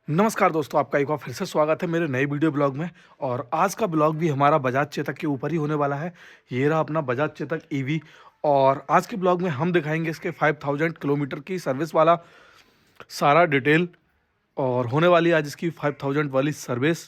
नमस्कार दोस्तों, आपका एक बार फिर से स्वागत है मेरे नए वीडियो ब्लॉग में। और आज का ब्लॉग भी हमारा बजाज चेतक के ऊपर ही होने वाला है। ये रहा अपना बजाज चेतक ईवी। और आज के ब्लॉग में हम दिखाएंगे इसके 5000 किलोमीटर की सर्विस वाला सारा डिटेल। और होने वाली है आज इसकी 5000 वाली सर्विस।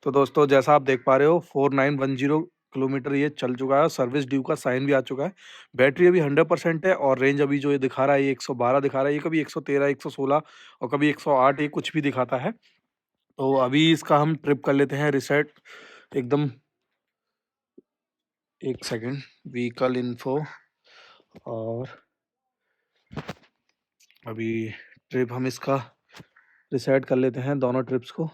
तो दोस्तों, जैसा आप देख पा रहे हो 4910 किलोमीटर ये चल चुका है। सर्विस ड्यू का साइन भी आ चुका है। बैटरी अभी 100% है और रेंज अभी जो ये दिखा रहा है ये 112 दिखा रहा है। ये कभी 113, 116 और कभी 108 ये कुछ भी दिखाता है। तो अभी इसका हम ट्रिप कर लेते हैं रिसेट एकदम। एक सेकंड, व्हीकल इन्फो। और अभी ट्रिप हम इसका रिसेट कर लेते हैं दोनों ट्रिप्स को।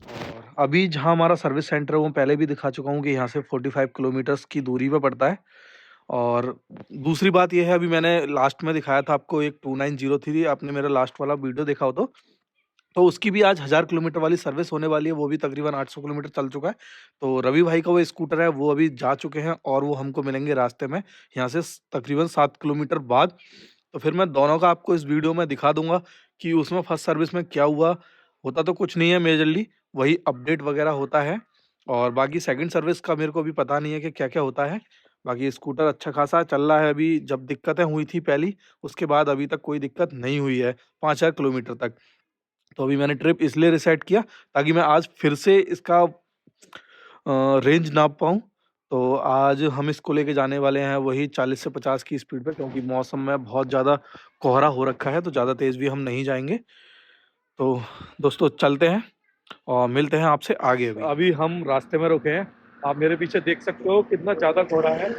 और अभी जहाँ हमारा सर्विस सेंटर है वो पहले भी दिखा चुका हूँ कि यहाँ से 45 किलोमीटर्स की दूरी पे पड़ता है। और दूसरी बात यह है, अभी मैंने लास्ट में दिखाया था आपको एक 2903, आपने मेरा लास्ट वाला वीडियो देखा हो तो उसकी भी आज 1000 किलोमीटर वाली सर्विस होने वाली है। वो भी तकरीबन 800 किलोमीटर चल चुका है। तो रवि भाई का वो स्कूटर है वो अभी जा चुके हैं और वो हमको मिलेंगे रास्ते में यहाँ से तकरीबन 7 किलोमीटर बाद। तो फिर मैं दोनों का आपको इस वीडियो में दिखा दूंगा कि उसमें फर्स्ट सर्विस में क्या हुआ। होता तो कुछ नहीं है मेजरली, वही अपडेट वगैरह होता है। और बाकी सेकंड सर्विस का मेरे को अभी पता नहीं है कि क्या क्या होता है। बाकी स्कूटर अच्छा खासा चल रहा है। अभी जब दिक्कतें हुई थी पहली, उसके बाद अभी तक कोई दिक्कत नहीं हुई है 5000 किलोमीटर तक। तो अभी मैंने ट्रिप इसलिए रिसेट किया ताकि मैं आज फिर से इसका रेंज नाप पाऊँ। तो आज हम इसको लेके जाने वाले हैं वही 40 से 50 की स्पीड पे, क्योंकि मौसम में बहुत ज़्यादा कोहरा हो रखा है तो ज़्यादा तेज़ भी हम नहीं जाएंगे। तो दोस्तों चलते हैं और मिलते हैं आपसे आगे। अभी हम रास्ते में रुके हैं। आप मेरे पीछे देख सकते हो कितना ज़्यादा कोहरा है।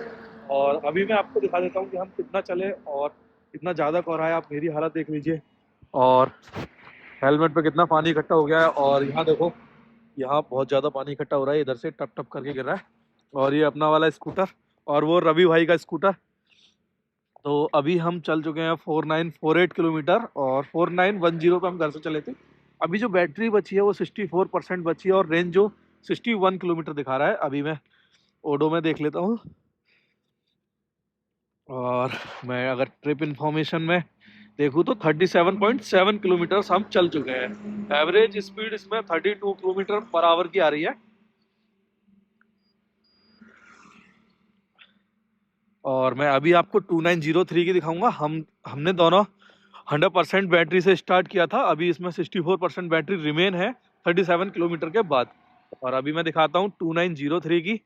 और अभी मैं आपको दिखा देता हूँ कि हम कितना चले और कितना ज़्यादा कोहरा है। आप मेरी हालत देख लीजिए और हेलमेट पे कितना पानी इकट्ठा हो गया है। और यहाँ देखो, यहाँ बहुत ज़्यादा पानी इकट्ठा हो रहा है, इधर से टप टप करके गिर रहा है। और ये अपना वाला स्कूटर और वो रवि भाई का स्कूटर। तो अभी हम चल चुके हैं 4948 किलोमीटर और 4910 पे हम घर से चले थे। अभी जो बैटरी बची है वो 64% बची है और रेंज जो 61 किलोमीटर दिखा रहा है। अभी मैं ओडो में देख लेता हूँ। और मैं अगर ट्रिप इंफॉर्मेशन में देखूँ तो 37.7 किलोमीटर हम चल चुके हैं। एवरेज स्पीड इसमें 32 किलोमीटर पर आवर की आ रही है। और मैं अभी आपको 2903 की दिखाऊंगा। हमने दोनों 100% बैटरी से स्टार्ट किया था। अभी इसमें 64% बैटरी रिमेन है 37 किलोमीटर के बाद। और अभी मैं दिखाता हूँ 2903 की।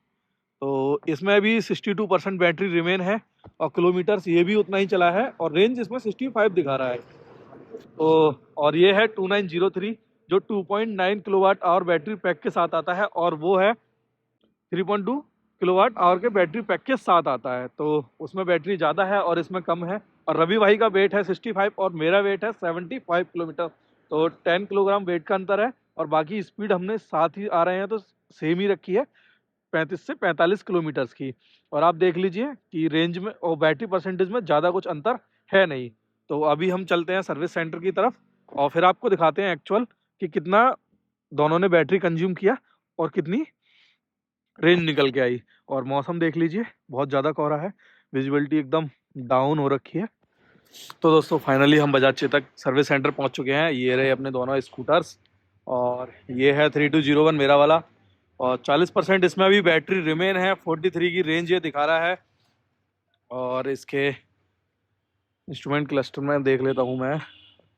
तो इसमें भी 62% बैटरी रिमेन है और किलोमीटर्स ये भी उतना ही चला है और रेंज इसमें 65 दिखा रहा है। तो और ये है 2903 जो 2.9 किलोवाट आवर बैटरी पैक के साथ आता है और वो है 3.2 किलोवाट आवर के बैटरी पैक के साथ आता है। तो उसमें बैटरी ज़्यादा है और इसमें कम है। और रवि भाई का वेट है 65 और मेरा वेट है 75 किलोमीटर। तो 10 किलोग्राम वेट का अंतर है। और बाकी स्पीड हमने साथ ही आ रहे हैं तो सेम ही रखी है, 35 से 45 किलोमीटर्स की। और आप देख लीजिए कि रेंज में और बैटरी परसेंटेज में ज़्यादा कुछ अंतर है नहीं। तो अभी हम चलते हैं सर्विस सेंटर की तरफ और फिर आपको दिखाते हैं एक्चुअल कि कितना दोनों ने बैटरी कंज्यूम किया और कितनी रेंज निकल के आई। और मौसम देख लीजिए, बहुत ज़्यादा कोहरा है, विजिबिलिटी एकदम डाउन हो रखी है। तो दोस्तों फाइनली हम बजाज चेतक सर्विस सेंटर पहुंच चुके हैं। ये रहे अपने दोनों स्कूटर्स और ये है 3201 मेरा वाला। और 40% इसमें अभी बैटरी रिमेन है। 43 की रेंज ये दिखा रहा है। और इसके इंस्ट्रूमेंट क्लस्टर में देख लेता हूँ मैं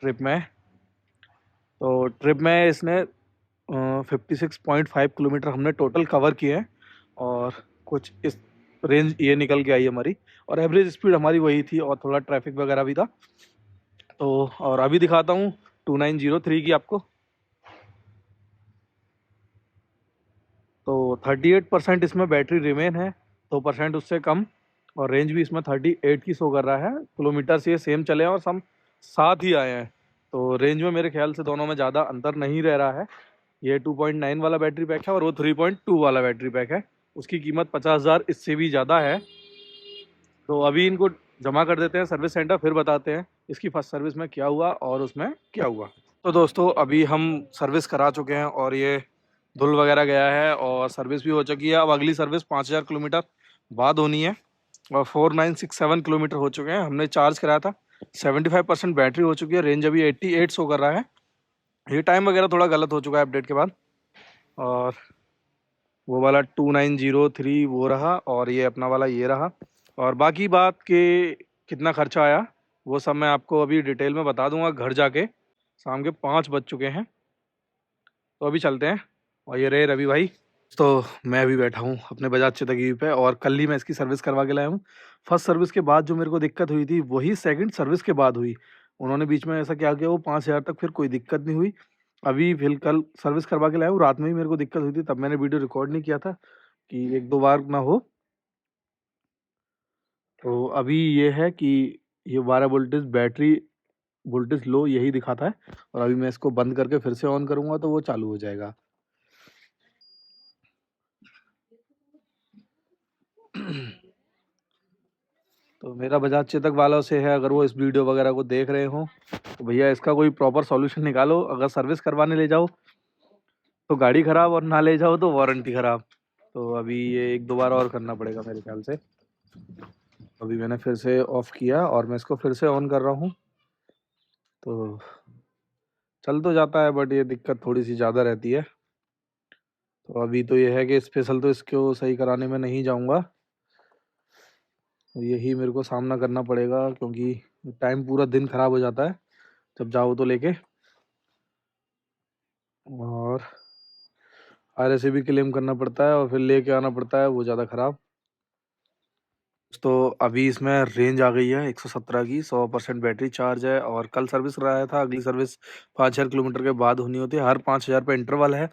ट्रिप में। तो ट्रिप में इसने 56.5 किलोमीटर हमने टोटल कवर किए हैं। और कुछ इस रेंज ये निकल के आई हमारी। और एवरेज स्पीड हमारी वही थी और थोड़ा ट्रैफिक वगैरह भी था। तो और अभी दिखाता हूँ 2903 की आपको। तो 38% इसमें बैटरी रिमेन है, 2% उससे कम। और रेंज भी इसमें 38 की शो कर रहा है। किलोमीटर से ये सेम चले हैं और हम साथ ही आए हैं। तो रेंज में मेरे ख्याल से दोनों में ज़्यादा अंतर नहीं रह रहा है। ये 2.9 वाला बैटरी पैक है और वो 3.2 वाला बैटरी पैक है। उसकी कीमत 50,000 इससे भी ज़्यादा है। तो अभी इनको जमा कर देते हैं सर्विस सेंटर, फिर बताते हैं इसकी फर्स्ट सर्विस में क्या हुआ और उसमें क्या हुआ। तो दोस्तों अभी हम सर्विस करा चुके हैं और ये धुल वगैरह गया है और सर्विस भी हो चुकी है। अब अगली सर्विस 5000 किलोमीटर बाद होनी है। और 4967 किलोमीटर हो चुके हैं। हमने चार्ज कराया था 75% बैटरी हो चुकी है, रेंज अभी 88 शो कर रहा है। ये टाइम वगैरह थोड़ा गलत हो चुका है अपडेट के बाद। और वो वाला 2903 वो रहा, और ये अपना वाला ये रहा। और बाकी बात के कितना खर्चा आया वो सब मैं आपको अभी डिटेल में बता दूंगा घर जाके। शाम के 5 बज चुके हैं, तो अभी चलते हैं। और ये रहे रवि भाई। तो मैं अभी बैठा हूँ अपने बजाज चेतक ईवी पे, और कल ही मैं इसकी सर्विस करवा के लाया हूँ। फर्स्ट सर्विस के बाद जो मेरे को दिक्कत हुई थी वही सेकंड सर्विस के बाद हुई। उन्होंने बीच में ऐसा क्या किया, वो 5,000 तक फिर कोई दिक्कत नहीं हुई। अभी फिर कल सर्विस करवा के लाया हूँ, रात में ही मेरे को दिक्कत हुई थी, तब मैंने वीडियो रिकॉर्ड नहीं किया था कि एक दो बार ना हो। तो अभी ये है कि ये 12 वोल्टेज बैटरी वोल्टेज लो यही दिखाता है। और अभी मैं इसको बंद करके फिर से ऑन करूँगा तो वो चालू हो जाएगा। तो मेरा बजाज चेतक वालों से है, अगर वो इस वीडियो वगैरह को देख रहे हो तो भैया इसका कोई प्रॉपर सॉल्यूशन निकालो। अगर सर्विस करवाने ले जाओ तो गाड़ी खराब, और ना ले जाओ तो वारंटी खराब। तो अभी ये एक दो बार और करना पड़ेगा मेरे ख्याल से। अभी मैंने फिर से ऑफ किया और मैं इसको फिर से ऑन कर रहा हूँ। तो चल तो जाता है, बट ये दिक्कत थोड़ी सी ज़्यादा रहती है। तो अभी तो ये है कि स्पेशल तो इसको सही कराने में नहीं जाऊँगा, यही मेरे को सामना करना पड़ेगा, क्योंकि टाइम पूरा दिन खराब हो जाता है जब जाओ तो लेके। और RSA भी क्लेम करना पड़ता है और फिर लेके आना पड़ता है, वो ज़्यादा ख़राब। तो अभी इसमें रेंज आ गई है 117 की, 100% बैटरी चार्ज है। और कल सर्विस कराया था, अगली सर्विस 5,000 किलोमीटर के बाद होनी होती है। हर 5,000 पे इंटरवल है।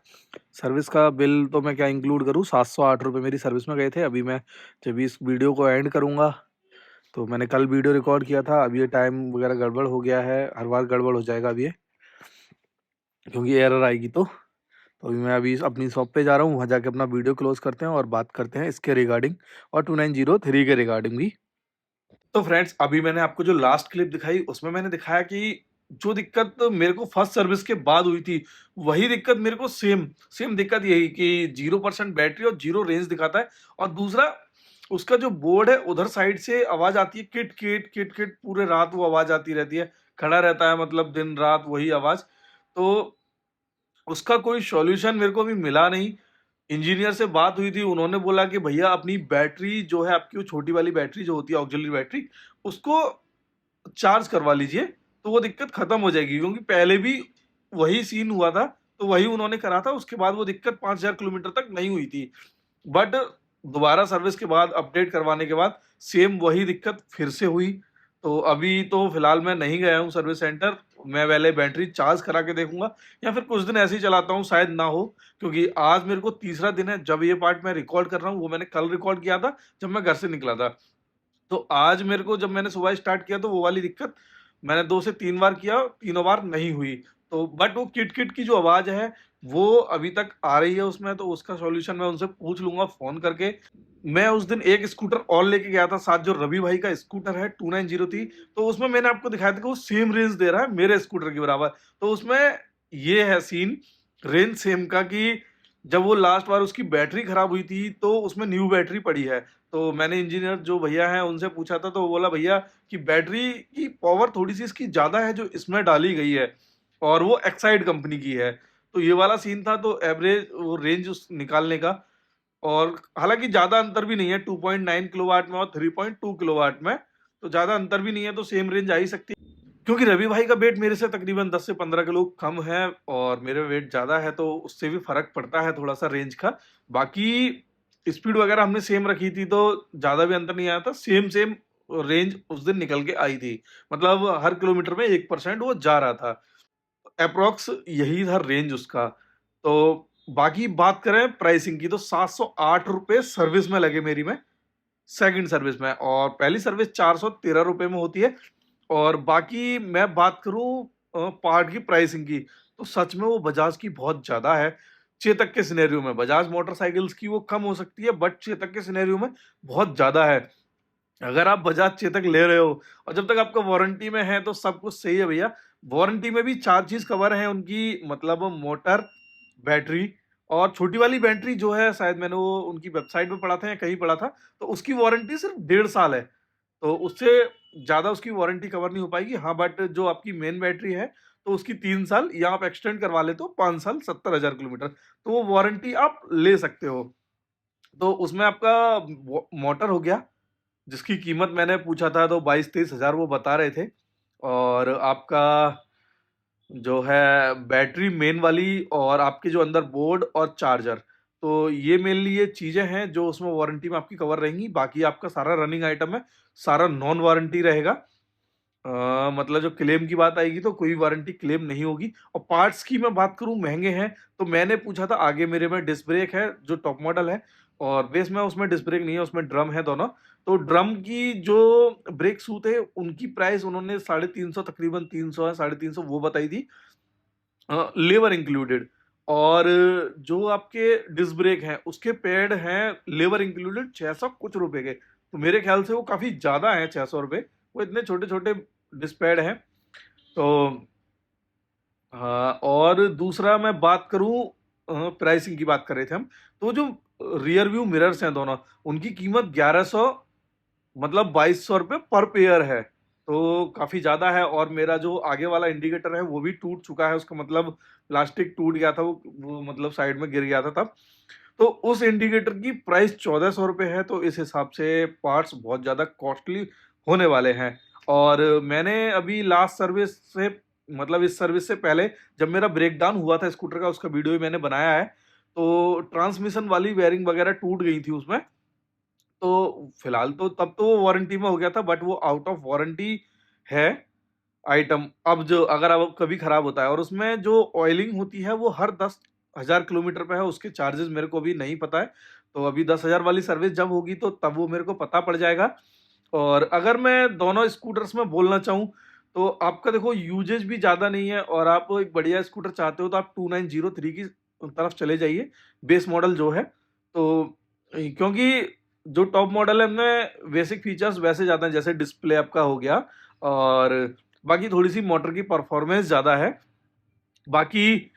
सर्विस का बिल तो मैं क्या इंक्लूड करूँ, 708 रुपये मेरी सर्विस में गए थे। अभी मैं जब इस वीडियो को एंड करूँगा, तो मैंने कल वीडियो रिकॉर्ड किया था, अभी ये टाइम वगैरह गड़बड़ हो गया है, हर बार गड़बड़ हो जाएगा अब ये, क्योंकि एरर आएगी। तो अभी मैं अभी अपनी शॉप पे जा रहा हूँ, वहाँ जाके अपना वीडियो क्लोज करते हैं और बात करते हैं इसके रिगार्डिंग, और 2903 के रिगार्डिंग भी। तो फ्रेंड्स, अभी मैंने आपको जो लास्ट क्लिप दिखाई उसमें मैंने दिखाया कि जो दिक्कत मेरे को फर्स्ट सर्विस के बाद हुई थी, वही दिक्कत मेरे को सेम सेम दिक्कत यही कि 0% बैटरी और 0 रेंज दिखाता है। और दूसरा, उसका जो बोर्ड है उधर साइड से आवाज आती है, किट किट किट किट, पूरे रात वो आवाज आती रहती है, खड़ा रहता है, मतलब दिन रात वही आवाज। तो उसका कोई सॉल्यूशन मेरे को अभी मिला नहीं। इंजीनियर से बात हुई थी, उन्होंने बोला कि भैया अपनी बैटरी जो है, आपकी वो छोटी वाली बैटरी जो होती है ऑक्सिलरी बैटरी, उसको चार्ज करवा लीजिए तो वो दिक्कत खत्म हो जाएगी। क्योंकि पहले भी वही सीन हुआ था, तो वही उन्होंने करा था, उसके बाद वो दिक्कत 5,000 किलोमीटर तक नहीं हुई थी। बट दोबारा सर्विस के बाद, अपडेट करवाने के बाद, सेम वही दिक्कत फिर से हुई। तो अभी तो फिलहाल मैं नहीं गया हूँ सर्विस सेंटर, मैं पहले बैटरी चार्ज करा के देखूंगा, या फिर कुछ दिन ऐसे ही चलाता हूँ, शायद ना हो। क्योंकि आज मेरे को तीसरा दिन है जब ये पार्ट मैं रिकॉर्ड कर रहा हूँ, वो मैंने कल रिकॉर्ड किया था जब मैं घर से निकला था। तो आज मेरे को, जब मैंने सुबह स्टार्ट किया तो वो वाली दिक्कत मैंने 2 से 3 बार किया, तीनों बार नहीं हुई। तो बट वो किट-किट की जो आवाज़ है, वो अभी तक आ रही है उसमें, तो उसका सॉल्यूशन मैं उनसे पूछ लूँगा फ़ोन करके। मैं उस दिन एक स्कूटर और लेके गया था साथ, जो रवि भाई का स्कूटर है 2903, तो उसमें मैंने आपको दिखाया था कि वो सेम रेंज दे रहा है मेरे स्कूटर के बराबर। तो उसमें ये है सीन रेंज सेम का कि जब वो लास्ट बार उसकी बैटरी खराब हुई थी, तो उसमें न्यू बैटरी पड़ी है। तो मैंने इंजीनियर जो भैया हैं उनसे पूछा था, तो वो बोला भैया कि बैटरी की पावर थोड़ी-सी इसकी ज़्यादा है जो इसमें डाली गई है, और वो एक्साइड कंपनी की है। तो ये वाला सीन था, तो एवरेज वो रेंज उस निकालने का। और हालाँकि ज़्यादा अंतर भी नहीं है, 2.9 किलोवाट में और 3.2 किलोवाट में, तो ज़्यादा अंतर भी नहीं है, तो सेम रेंज आ ही सकती है। क्योंकि रवि भाई का वेट मेरे से तकरीबन 10 से 15 किलो कम है, और मेरा वेट ज़्यादा है, तो उससे भी फ़र्क पड़ता है थोड़ा-सा रेंज का। बाकी स्पीड वगैरह हमने सेम रखी थी, तो ज़्यादा भी अंतर नहीं आया था। सेम सेम रेंज उस दिन निकल के आई थी। मतलब हर किलोमीटर में 1% वो जा रहा था। एप्रॉक्स यही था रेंज उसका। तो बाकी बात करें प्राइसिंग की, तो ₹708 सर्विस में लगे मेरी में, सेकंड सर्विस में, और पहली सर्विस ₹413 में होती है। और बाकी मैं बात करूँ पार्ट की प्राइसिंग की, तो सच में वो बजाज की बहुत ज़्यादा है। चेतक के सिनेरियो में, बजाज मोटरसाइकिल्स की वो कम हो सकती है, बट चेतक के सिनेरियो में बहुत ज़्यादा है। अगर आप बजाज चेतक ले रहे हो और जब तक आपका वारंटी में है, तो सब कुछ सही है भैया। वारंटी में भी 4 चीज़ कवर हैं उनकी, मतलब मोटर, बैटरी, और छोटी वाली बैटरी जो है, शायद मैंने वो उनकी वेबसाइट पे पढ़ा था या कहीं पढ़ा था, तो उसकी वारंटी सिर्फ 1.5 साल है। तो उससे ज़्यादा उसकी वारंटी कवर नहीं हो पाएगी। हाँ, बट जो आपकी मेन बैटरी है, तो उसकी 3 साल या आप एक्सटेंड करवा लेते हो 5 साल 70,000 किलोमीटर, तो वो वारंटी आप ले सकते हो। तो उसमें आपका मोटर हो गया, जिसकी कीमत मैंने पूछा था तो 22-23 हज़ार वो बता रहे थे। और आपका जो है बैटरी मेन वाली, और आपके जो अंदर बोर्ड और चार्जर, तो ये मेनली ये चीजें हैं जो उसमें वारंटी में आपकी कवर रहेंगी। बाकी आपका सारा रनिंग आइटम है, सारा नॉन वारंटी रहेगा। मतलब जो क्लेम की बात आएगी तो कोई वारंटी क्लेम नहीं होगी। और पार्ट्स की मैं बात करूं, महंगे हैं। तो मैंने पूछा था, आगे मेरे में डिस्क ब्रेक है जो टॉप मॉडल है, और बेस में उसमें डिस्क ब्रेक नहीं है, उसमें ड्रम है दोनों। तो ड्रम की जो ब्रेक सूट है उनकी प्राइस उन्होंने 350, तकरीबन 300 है, 350 वो बताई थी, लेबर इंक्लूडेड। और जो आपके डिस्क ब्रेक हैं उसके पैड हैं लेबर इंक्लूडेड 600 कुछ रुपए के। तो मेरे ख्याल से वो काफी ज्यादा है, 600 रुपए, वो इतने छोटे छोटे डिस्क पैड हैं। तो हाँ, और दूसरा मैं बात करूं, प्राइसिंग की बात कर रहे थे हम, तो जो रियर व्यू मिरर्स हैं दोनों, उनकी कीमत 1100, मतलब 2200 रुपये पर पेयर है। तो काफी ज्यादा है। और मेरा जो आगे वाला इंडिकेटर है वो भी टूट चुका है, उसका मतलब प्लास्टिक टूट गया था, वो मतलब साइड में गिर गया था तब। तो उस इंडिकेटर की प्राइस 1400 रुपये है। तो इस हिसाब से पार्ट्स बहुत ज्यादा कॉस्टली होने वाले हैं। और मैंने अभी लास्ट सर्विस से, मतलब इस सर्विस से पहले, जब मेरा ब्रेक डाउन हुआ था स्कूटर का, उसका वीडियो भी मैंने बनाया है। तो ट्रांसमिशन वाली वायरिंग वगैरह टूट गई थी उसमें। तो फिलहाल तो तब तो वो वारंटी में हो गया था, बट वो आउट ऑफ वारंटी है आइटम। अब जो अगर अब कभी खराब होता है, और उसमें जो ऑयलिंग होती है वो हर 10,000 किलोमीटर पे है, उसके चार्जेस मेरे को भी नहीं पता है। तो अभी 10,000 वाली सर्विस जब होगी तो तब वो मेरे को पता पड़ जाएगा। और अगर मैं दोनों स्कूटर्स में बोलना चाहूँ, तो आपका देखो यूजेज भी ज़्यादा नहीं है, और आप एक बढ़िया स्कूटर चाहते हो तो आप 2903 की तरफ चले जाइए, बेस मॉडल जो है। तो क्योंकि जो टॉप मॉडल है उनमें बेसिक फीचर्स वैसे ज़्यादा हैं, जैसे डिस्प्ले आपका हो गया, और बाकी थोड़ी सी मोटर की परफॉर्मेंस ज़्यादा है। बाकी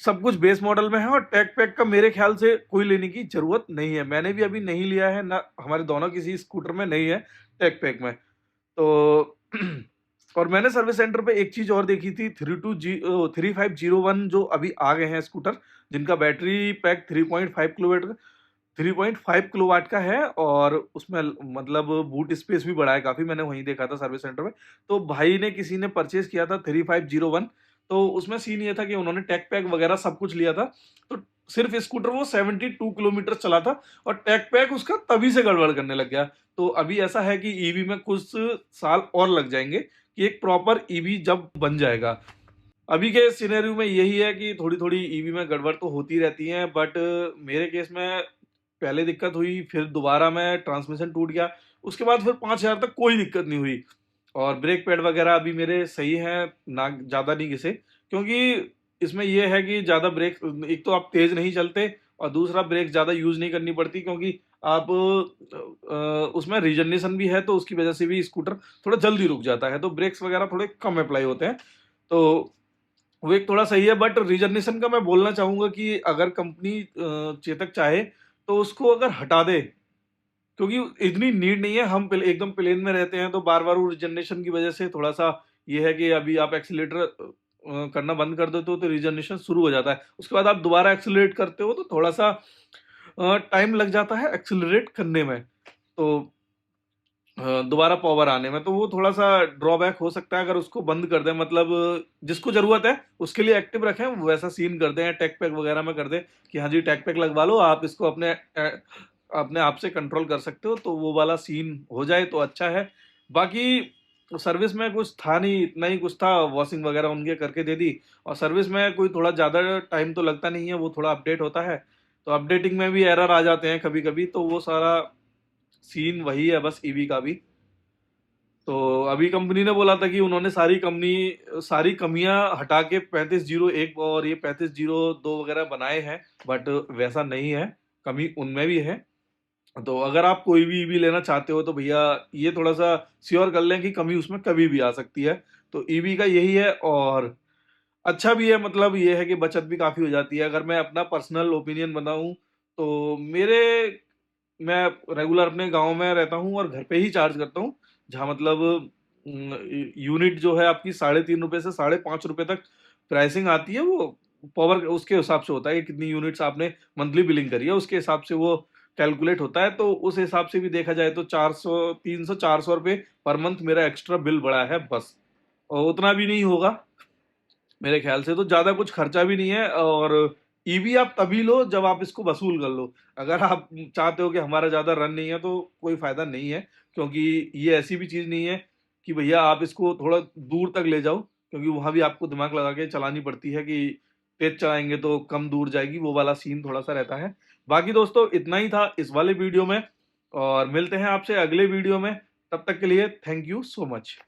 सब कुछ बेस मॉडल में है। और टैग पैक का मेरे ख्याल से कोई लेने की जरूरत नहीं है, मैंने भी अभी नहीं लिया है ना, हमारे दोनों किसी स्कूटर में नहीं है टैग पैक में। तो और मैंने सर्विस सेंटर पे एक चीज और देखी थी, 3501 जो अभी आ गए हैं स्कूटर, जिनका बैटरी पैक 3.5 किलोवाट का है, और उसमें मतलब बूट स्पेस भी बड़ा है काफी, मैंने वहीं देखा था सर्विस सेंटर में। तो भाई ने किसी ने परचेज किया था 3501, तो उसमें सीन ये था कि उन्होंने टैग पैक वगैरह सब कुछ लिया था। तो सिर्फ स्कूटर वो 72 किलोमीटर चला था, और टैग पैक उसका तभी से गड़बड़ करने लग गया। तो अभी ऐसा है कि ईवी में कुछ साल और लग जाएंगे, कि एक प्रॉपर ईवी जब बन जाएगा। अभी के सिनेरियो में यही है कि थोड़ी थोड़ी ईवी में गड़बड़ तो होती रहती है, बट मेरे केस में पहले दिक्कत हुई, फिर दोबारा में ट्रांसमिशन टूट गया, उसके बाद फिर 5,000 तक कोई दिक्कत नहीं हुई। और ब्रेक पैड वगैरह अभी मेरे सही हैं, ना ज़्यादा नहीं घिसे। क्योंकि इसमें यह है कि ज़्यादा ब्रेक, एक तो आप तेज़ नहीं चलते, और दूसरा ब्रेक ज़्यादा यूज़ नहीं करनी पड़ती, क्योंकि आप उसमें रीजनरेशन भी है, तो उसकी वजह से भी स्कूटर थोड़ा जल्दी रुक जाता है, तो ब्रेक्स वगैरह थोड़े कम अप्लाई होते हैं। तो वो एक थोड़ा सही है। बट रिजर्वेशन का मैं बोलना चाहूंगा कि अगर कंपनी चेतक चाहे तो उसको अगर हटा दे, क्योंकि इतनी नीड नहीं है। हम एकदम प्लेन में रहते हैं, तो बार बार वो रिजर्वेशन की वजह से थोड़ा सा ये है कि अभी आप एक्सीलेटर करना बंद कर देते हो तो रिजर्वेशन शुरू हो जाता है, उसके बाद आप दोबारा एक्सीलरेट करते हो तो थोड़ा सा टाइम लग जाता है एक्सीलरेट करने में, तो दोबारा पावर आने में, तो वो थोड़ा सा ड्रॉबैक हो सकता है। अगर उसको बंद कर दें, मतलब जिसको जरूरत है उसके लिए एक्टिव रखें, वैसा सीन कर दें, टैग पैक वगैरह में कर दें कि हाँ जी टैग पैक लगवा लो, आप इसको अपने अपने आप से कंट्रोल कर सकते हो, तो वो वाला सीन हो जाए तो अच्छा है। बाकी सर्विस में कुछ था नहीं, इतना ही कुछ था, वॉशिंग वगैरह उनके करके दे दी। और सर्विस में कोई थोड़ा ज़्यादा टाइम तो लगता नहीं है, वो थोड़ा अपडेट होता है, तो अपडेटिंग में भी एरर आ जाते हैं कभी कभी, तो वो सारा सीन वही है बस ईवी का भी। तो अभी कंपनी ने बोला था कि उन्होंने सारी कमियां हटा के 3501 और ये 3502 वगैरह बनाए हैं, बट वैसा नहीं है, कमी उनमें भी है। तो अगर आप कोई भी ईवी लेना चाहते हो तो भैया ये थोड़ा सा श्योर कर लें कि कमी उसमें कभी भी आ सकती है। तो ईवी का यही है, और अच्छा भी है, मतलब ये है कि बचत भी काफी हो जाती है। अगर मैं अपना पर्सनल ओपिनियन बताऊं तो मैं रेगुलर अपने गांव में रहता हूं और घर पे ही चार्ज करता हूं, जहाँ मतलब यूनिट जो है आपकी ₹3.5 से ₹5.5 तक प्राइसिंग आती है। वो पावर उसके हिसाब से होता है कि कितनी यूनिट्स आपने मंथली बिलिंग करी है, उसके हिसाब से वो कैलकुलेट होता है। तो उस हिसाब से भी देखा जाए तो 400, 300, ₹400 पर मंथ मेरा एक्स्ट्रा बिल बढ़ा है बस। और उतना भी नहीं होगा मेरे ख्याल से, तो ज्यादा कुछ खर्चा भी नहीं है। और ईवी आप तभी लो जब आप इसको वसूल कर लो। अगर आप चाहते हो कि हमारा ज्यादा रन नहीं है तो कोई फायदा नहीं है, क्योंकि ये ऐसी भी चीज नहीं है कि भैया आप इसको थोड़ा दूर तक ले जाओ, क्योंकि वहां भी आपको दिमाग लगा के चलानी पड़ती है कि तेज चलाएंगे तो कम दूर जाएगी, वो वाला सीन थोड़ा सा रहता है। बाकी दोस्तों इतना ही था इस वाले वीडियो में, और मिलते हैं आपसे अगले वीडियो में। तब तक के लिए थैंक यू सो मच।